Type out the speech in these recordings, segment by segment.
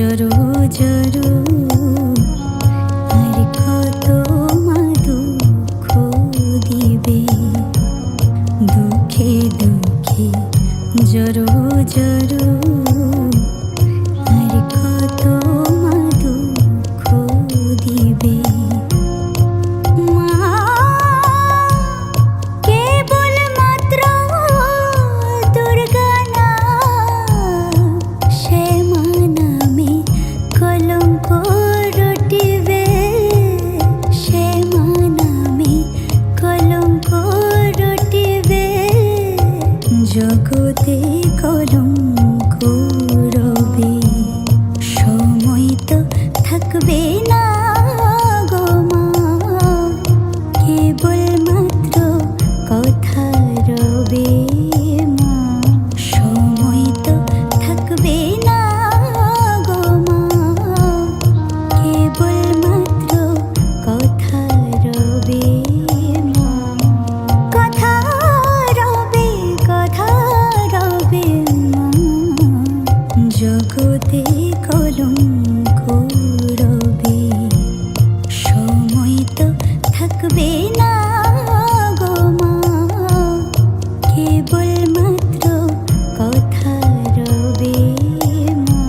জড়ো জড়ো আর কত মা দুঃখ দিবে, দুঃখে দুঃখে জড়ো জড়ো আর কত মা দুঃখ দিবে। জগতে কলঙ্ক রবে, সময় তো থাকবে না গো মা, কেবল মাত্র কথা রবে মা, সময় তো থাকবে না গো মা, কেবল মাত্র কথা রবে মা, কথা জগতে কলঙ্ক রবে, সময় তো থাকবে না গো মা, কেবল মাত্র কথা রবে মা।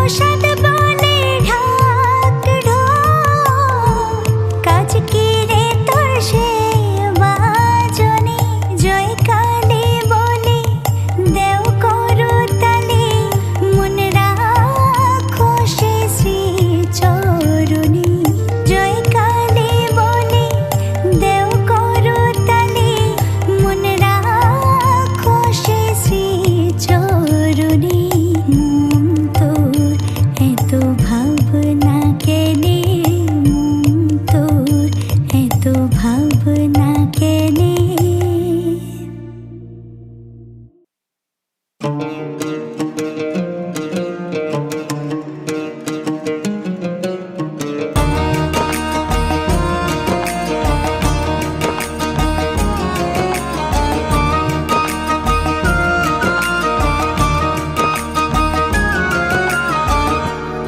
প্রসাদ বলে ঢাক ঢোল, কাজ কি রে তোর সে বাজনে, জয় কালী বলে দেও করো তালে, মন রাখো সে শ্রী চরণে, জয় কালী বলে দেও করো তালে, মন রাখো সে শ্রী চরণে। মন তোর এত ভাবনা কেনে, মন তোর এত ভাবনা কেনে।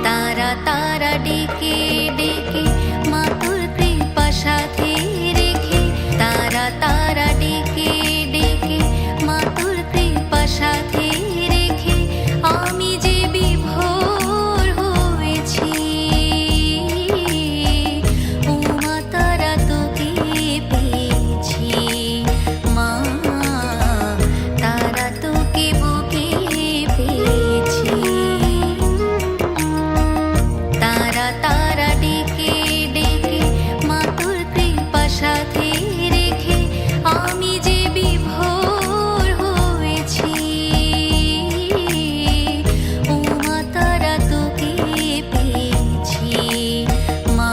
তারা তারা ডেকে ডেকে মাতুর কৃপা সাথে রেখে, তারা তারা ডেকে ডেকে মাতুর কৃপা সাথে রেখে, আমি যে বিভোর হয়েছি। ও মা তারা তোকে পেয়েছি, মা তারা তোকে বুকে পেয়েছি। তারা তারা ডেকে ডেকে মাতুর কৃপা সাথে রেখে, আমি যে বিভোর হয়েছি। ও মা তারা তোকে পেয়েছি, মা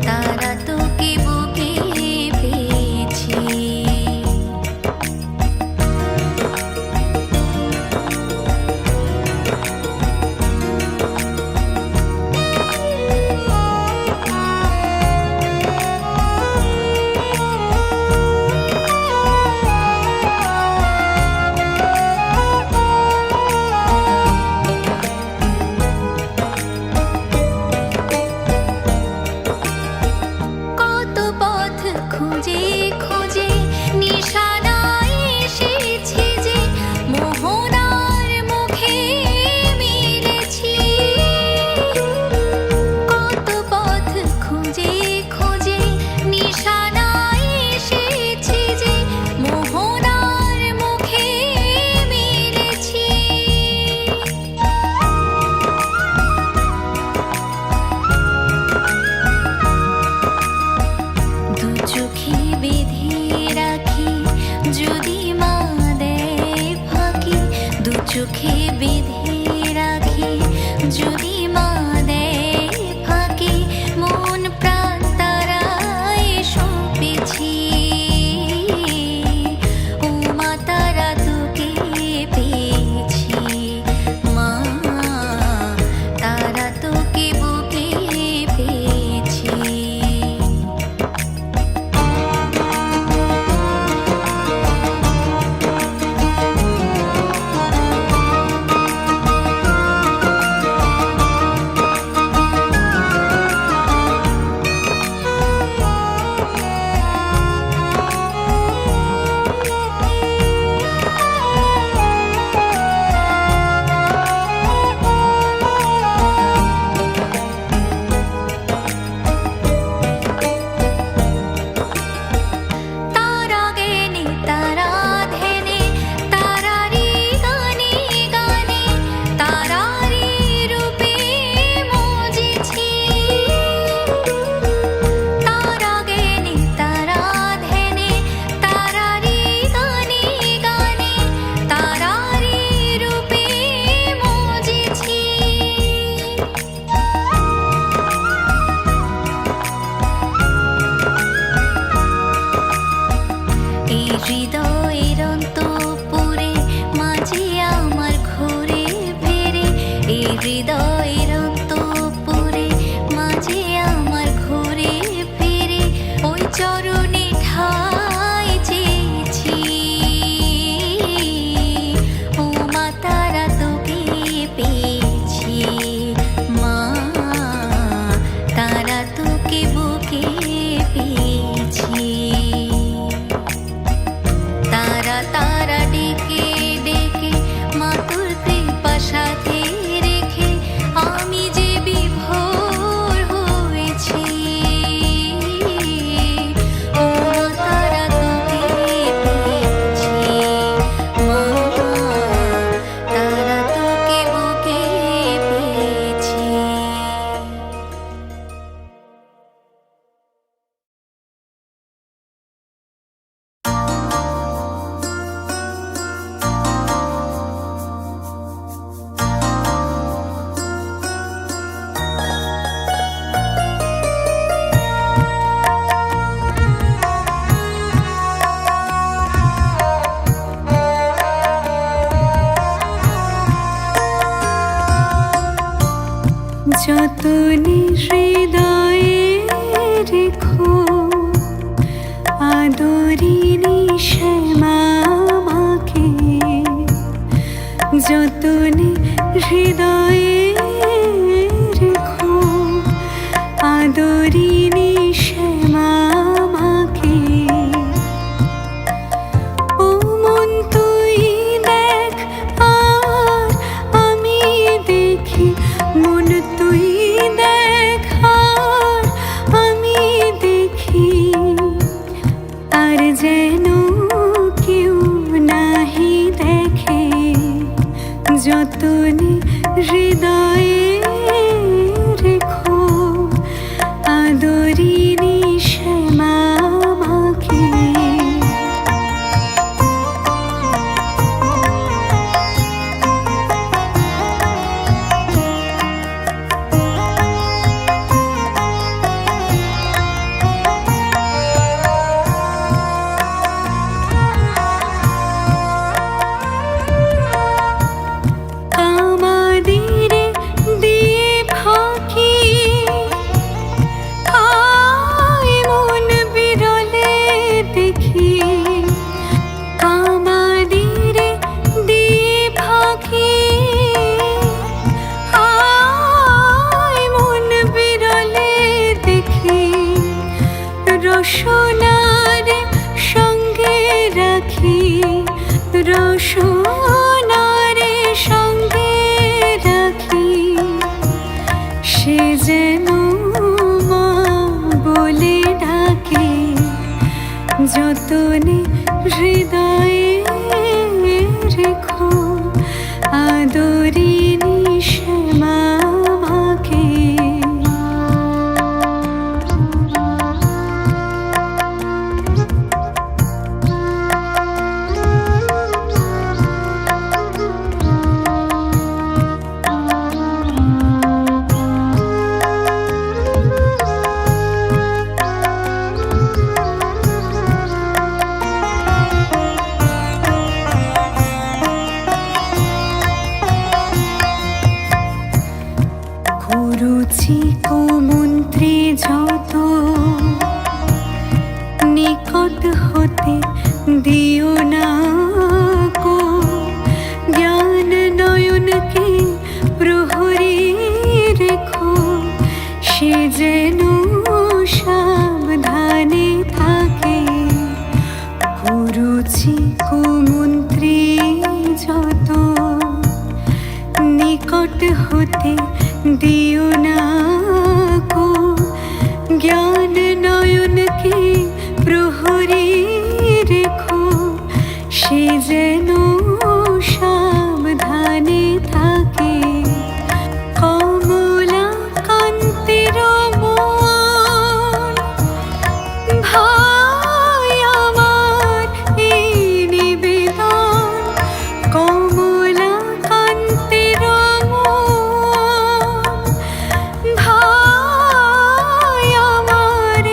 তারা তোকে বুকে পেয়েছি। কত পথ খুঁজে খুঁজে নিশানায় এসেছি যে, মোহনার মুখে মিলেছি। কত পথ খুঁজে খুঁজে নিশানায় এসেছি যে, মোহনার মুখে মিলেছি। দু চোখে বেঁধে রাখি যদি মা দেয় ফাঁকি, দু চোখে বেঁধে রাখি যদি মা দেয় ফাঁকি, মন প্রাণ তারায় সঁপেছি। ও মা তারা তোকে পেয়েছি, মা তারা তোকে বুকে পেয়েছি। তারা জ্ঞানে তারা ধ্যানে, তারারি গানে গানে, তারারি রূপে মজেছি। তারা জ্ঞানে তারা ধ্যানে, তারারি গানে গানে, তারারি রূপে মজেছি। এই হৃদয়ের অন্তঃপুরে মাঝে আমার ঘুরে ফেরে, এই হৃদয়ের অন্তঃপুরে মাঝে আমার ঘুরে ফেরে, ওই চরণে ঠাঁই চেয়েছি। ও মা তারা তোকে পেয়েছি, মা তারা তোকে বুকে পেয়েছি। তারা তারা ডেকে ডেকে মাতুর কৃপা সাথে রে যতনে হৃদয়ে রেখো আদরিনী শ্যামা আমাকে, যতনে হৃদয়ে রেখো আদরিনী শ্যামা আমাকে। ও মন তুই দেখ আর আমি দেখি, মন তুই দেখ আর আমি দেখি, আর যেন কেউ নাহি দেখে, যতনে হৃদয়ে রেখো আদরিনী শ্যামা আমাকে। কামাদিরে দিয়ে ফাঁকি আয় মন বিরলে দেখি, কামাদিরে দিয়ে ফাঁকি আয় মন বিরলে দেখি, রসনার সঙ্গে রাখি, রসনার সঙ্গে রাখি, সে যেন মা বলে ডাকে, যতনে হৃদয়ে রেখো আদরিনী শ্যামা আমাকে। কুরুচি কুমন্ত্রী যত নিকট হতে দিও না কো, জ্ঞান নয়নকে প্রহরী রেখো, সে যেন সাবধানে থাকে। কুরুচি কুমন্ত্রী যত নিকট হতে দিও না কো, জ্ঞান নয়নকে প্রহরী রেখো, সে যেন সাবধানে থাকে। কমলা কান্তের মন ভাই আমার এই নিবেদন, কমলা কান্তের মন ভাই আমার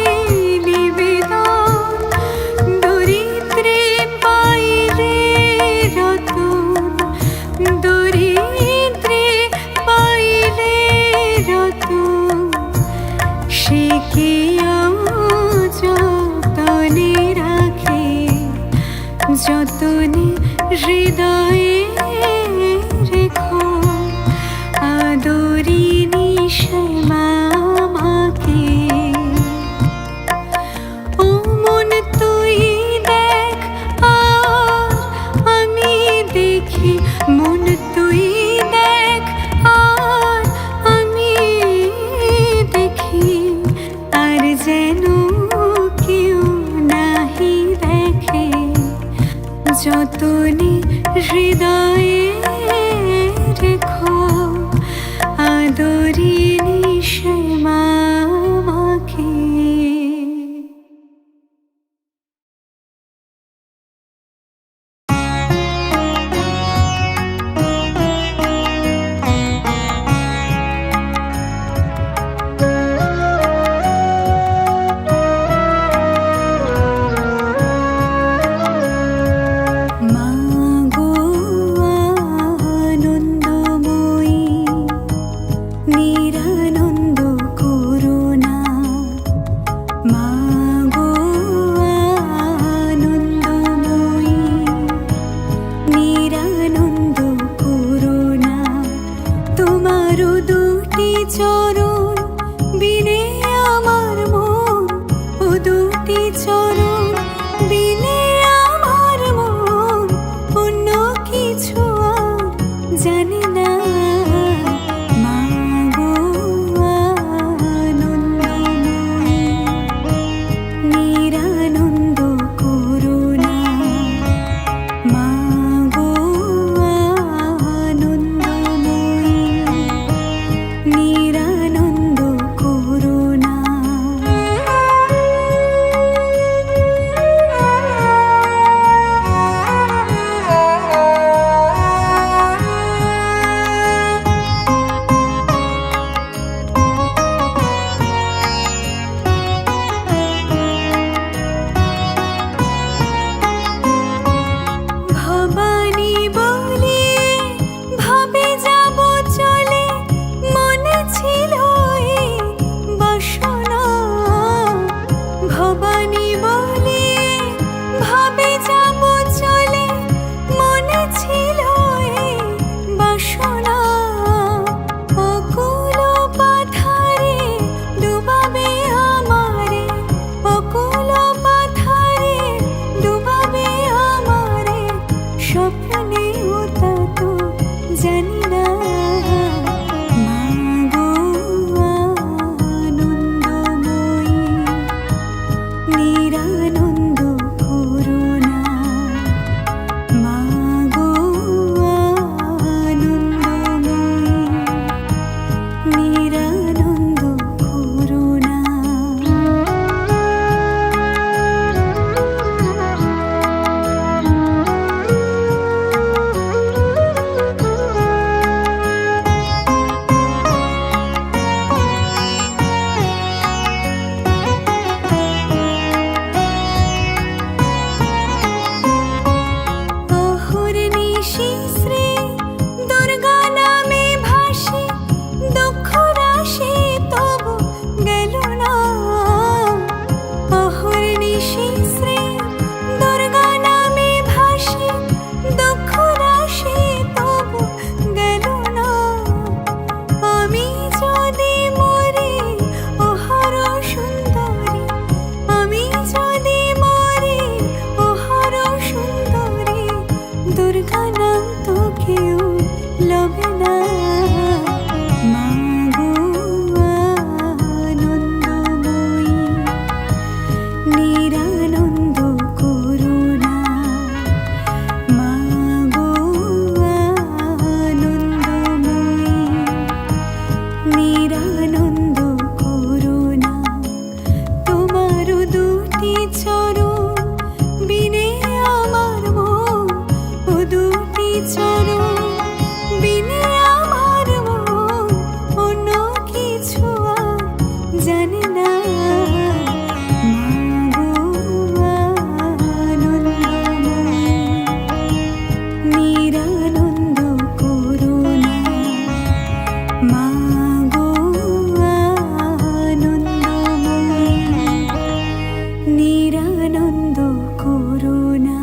তোমারও দুটি চরণ বিনে আমার মন, ও দুটি চরণ বিনে আমার মন অন্য কিছু আর জানি না। মা গো আনন্দময়ী, নিরানন্দ করুণা। মা গো আনন্দময়ী, নিরানন্দ করুণা। ভবানী বলে ভাবে যাব চলে, মনে ছিল এই বাসনা। ভবানী বলে ভাবে যাব চলে, মনে ছিল এই বাসনা। অকুল পাথারে ডুবাবে আমারে, অকুল পাথারে ডুবাবে আমারে, স্বপ্নেও তা তো জানি না। মা গো আনন্দময়ী, নিরানন্দ করুণা। মা গো আনন্দময়ী, নিরানন্দ করুণা। অহর্নিশি শ্রী দুর্গা নামে ভাসি, দুঃখ রাশি তবু গেল না। অহর্নিশি শ্রী দুর্গা নামে ভাসি, দুঃখ রাশি তবু গেল না। আমি যদি মরি ও হর সুন্দরী, আমি যদি মরি ও হর সুন্দরী, দুর্গা নাম তো কেউ লবে না। মা গো আনন্দময়ী, নিরানন্দ করুণা। মা গো আনন্দময়ী, নিরানন্দ করুণা। তোমারও দুটি চরণ বিনে আমার মন, ও দুটি চরণ বিনে আমার মন অন্য কিছু আর জানি না। মা গো আনন্দময়ী, নিরানন্দ করুণা। মা গো আনন্দময়ী, নিরানন্দ করুণা।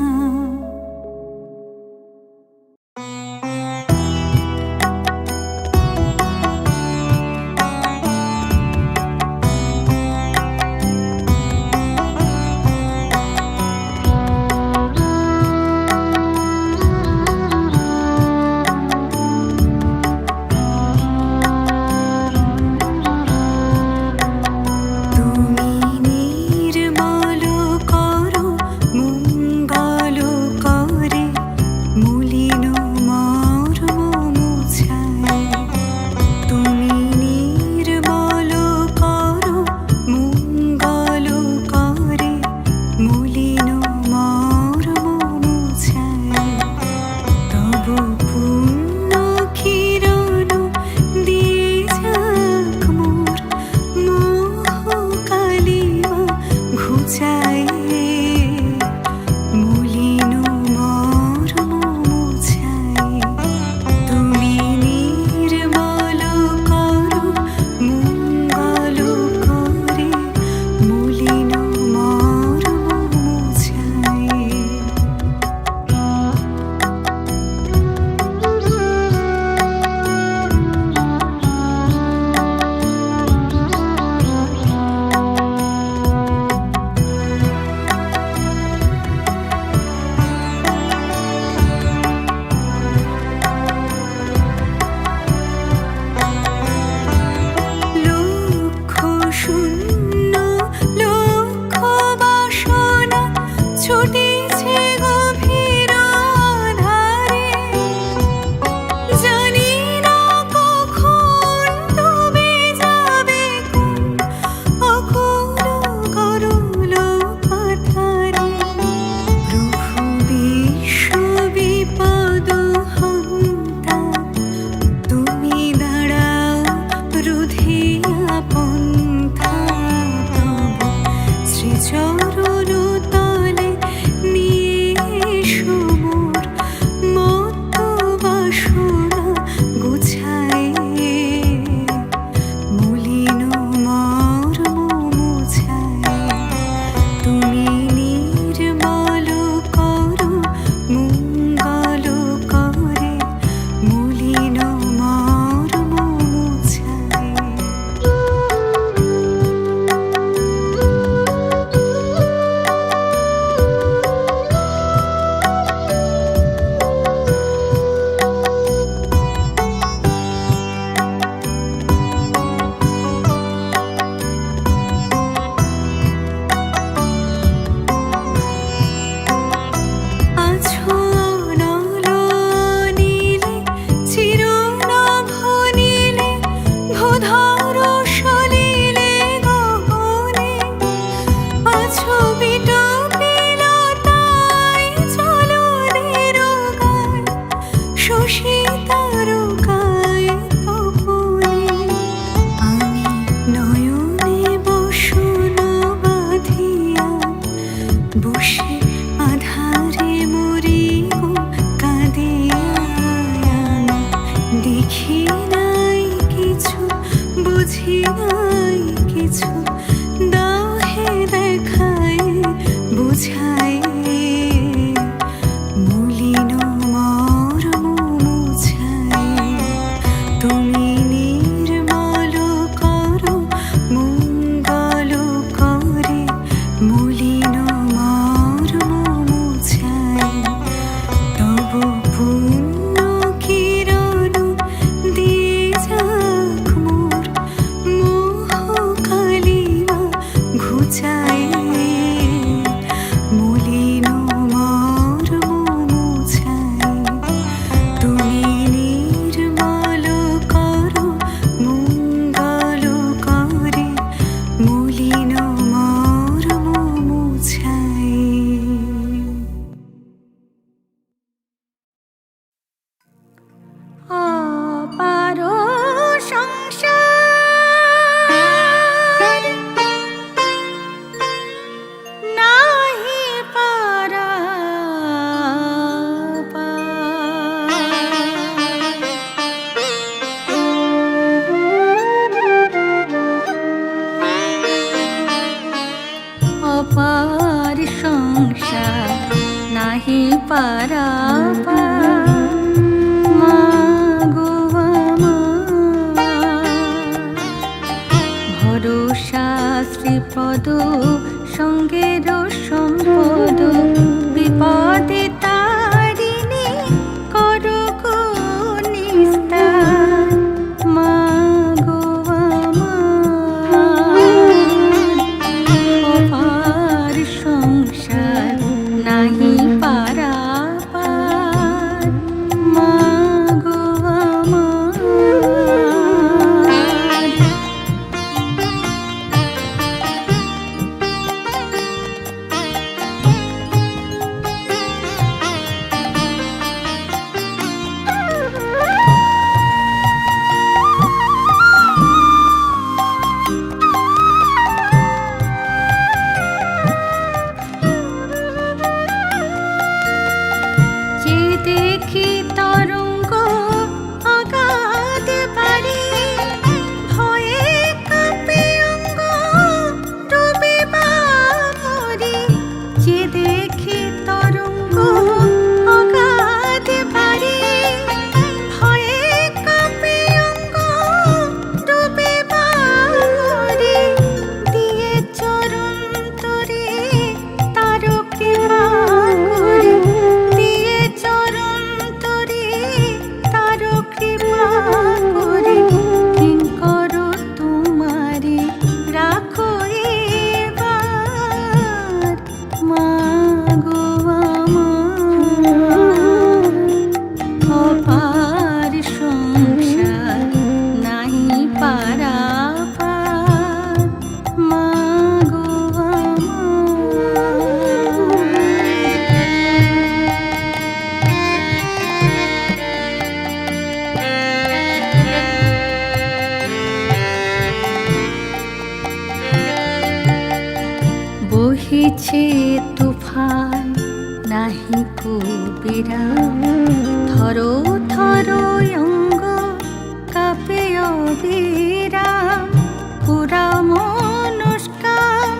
বুঝি নাই কিছু, দাও হে দেখাই বুঝাই মলিন মর্ম মুছাই। তুমি নির্মল করো মঙ্গল করে মলিন মর্ম মুছাই। তব পুণ্য কিরণ দিয়ে যাক মোর মোহ কালিমা ঘুচাই মলিন মর্ম মুছাই। তুমি নির্মল করো মঙ্গল করে মলিন মর্ম মুছাই। অপার সংসার নাহি অপার সংসার নাহি পারাপার। মাগো আমার ভরসা শ্রীপদ সঙ্গের সম্পদ বিপদে তারিণী করো গো নিস্তার। মাগো আমার অপার সংসার নাহি পারাপার। মাগো আমার যে দেখি তরঙ্গ অগাধ পারে ভয়ে কাঁপে অঙ্গ ডুবিবা মরি। যে দেখি তরঙ্গ অগাধ পারে ভয়ে কাঁপে অঙ্গ ডুবিবা মরি। দিয়ে চরণ তরে তার কৃপা করে দিয়ে চরণ তরে তার কৃপা করে কিঙ্কর তোমারে রাখো এবার। মাগো আমার অপার সংসার নাহি পারাপার। মাগো বহিছে তুফান নাহি কবিরাম। থরো থরো অঙ্গ কাঁপে অবিরাম। পুরা মনস্কাম